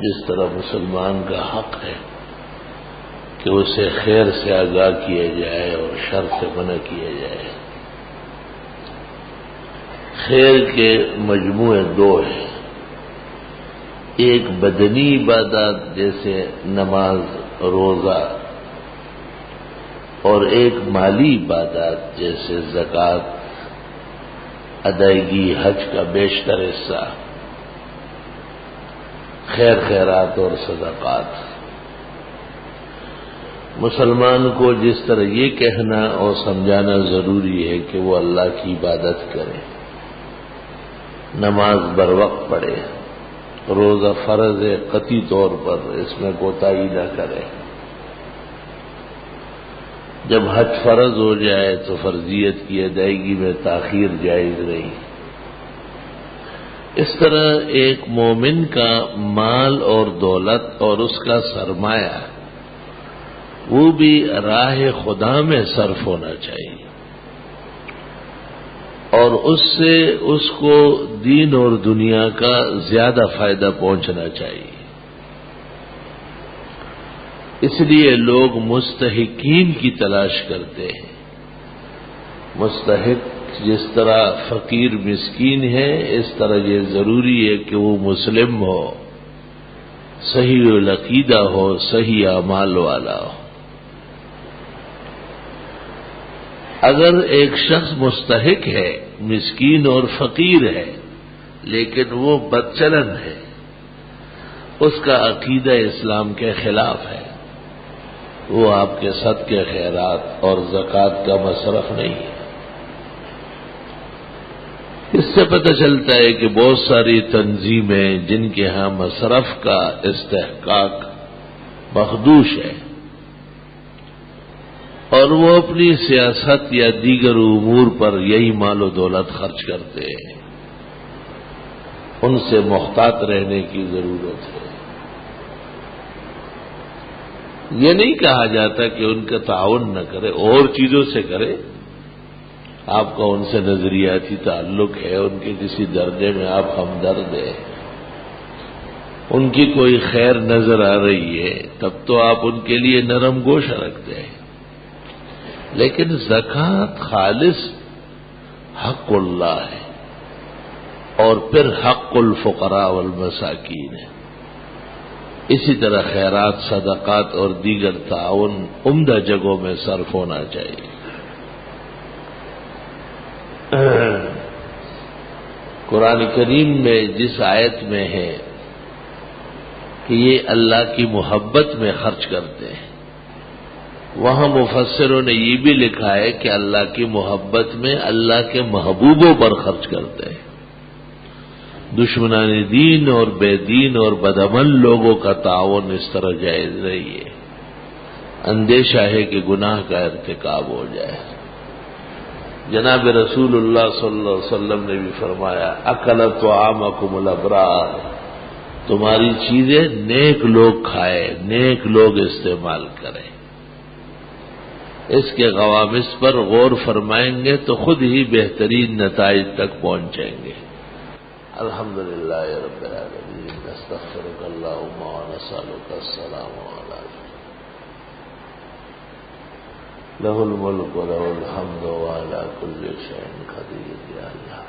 جس طرح مسلمان کا حق ہے کہ اسے خیر سے آگاہ کیا جائے اور شر سے منع کیا جائے۔ خیر کے مجموعے دو ہیں، ایک بدنی عبادات جیسے نماز روزہ، اور ایک مالی عبادات جیسے زکوٰۃ، ادائیگی حج کا بیشتر حصہ، خیر خیرات اور صدقات۔ مسلمان کو جس طرح یہ کہنا اور سمجھانا ضروری ہے کہ وہ اللہ کی عبادت کرے، نماز بر وقت پڑھے، روزہ فرض ہے قطعی طور پر، اس میں کوتاہی نہ کرے، جب حج فرض ہو جائے تو فرضیت کی ادائیگی میں تاخیر جائز نہیں۔ اس طرح ایک مومن کا مال اور دولت اور اس کا سرمایہ وہ بھی راہ خدا میں صرف ہونا چاہیے، اور اس سے اس کو دین اور دنیا کا زیادہ فائدہ پہنچنا چاہیے۔ اس لیے لوگ مستحقین کی تلاش کرتے ہیں۔ مستحق جس طرح فقیر مسکین ہے، اس طرح یہ ضروری ہے کہ وہ مسلم ہو، صحیح العقیدہ ہو، صحیح اعمال والا ہو۔ اگر ایک شخص مستحق ہے، مسکین اور فقیر ہے، لیکن وہ بدچلن ہے، اس کا عقیدہ اسلام کے خلاف ہے، وہ آپ کے صدقے خیرات اور زکوٰۃ کا مصرف نہیں ہے۔ اس سے پتہ چلتا ہے کہ بہت ساری تنظیمیں جن کے ہاں مصرف کا استحقاق مخدوش ہے، اور وہ اپنی سیاست یا دیگر امور پر یہی مال و دولت خرچ کرتے ہیں، ان سے محتاط رہنے کی ضرورت ہے۔ یہ نہیں کہا جاتا کہ ان کا تعاون نہ کرے، اور چیزوں سے کرے، آپ کا ان سے نظریاتی تعلق ہے، ان کے کسی درجے میں آپ ہمدرد ہیں، ان کی کوئی خیر نظر آ رہی ہے، تب تو آپ ان کے لیے نرم گوشہ رکھتے ہیں، لیکن زکوٰۃ خالص حق اللہ ہے، اور پھر حق الفقراء والمساکین ہے۔ اسی طرح خیرات، صدقات اور دیگر تعاون عمدہ جگہوں میں صرف ہونا چاہیے۔ قرآن کریم میں جس آیت میں ہے کہ یہ اللہ کی محبت میں خرچ کرتے ہیں، وہاں مفسروں نے یہ بھی لکھا ہے کہ اللہ کی محبت میں اللہ کے محبوبوں پر خرچ کرتے ہیں۔ دشمنان دین اور بے دین اور بدعمل لوگوں کا تعاون اس طرح جائز نہیں ہے، اندیشہ ہے کہ گناہ کا ارتکاب ہو جائے۔ جناب رسول اللہ صلی اللہ علیہ وسلم نے بھی فرمایا، اکل طعامکم الابرار، تمہاری چیزیں نیک لوگ کھائے، نیک لوگ استعمال کریں۔ اس کے غوامض پر غور فرمائیں گے تو خود ہی بہترین نتائج تک پہنچیں گے۔ الحمدللہ رب العالمین، نستغفرک اللہم ونسألک السلام علیکم۔ لہ الملک ولہ الحمد وعلی کل شیء قدیر۔ یا اللہ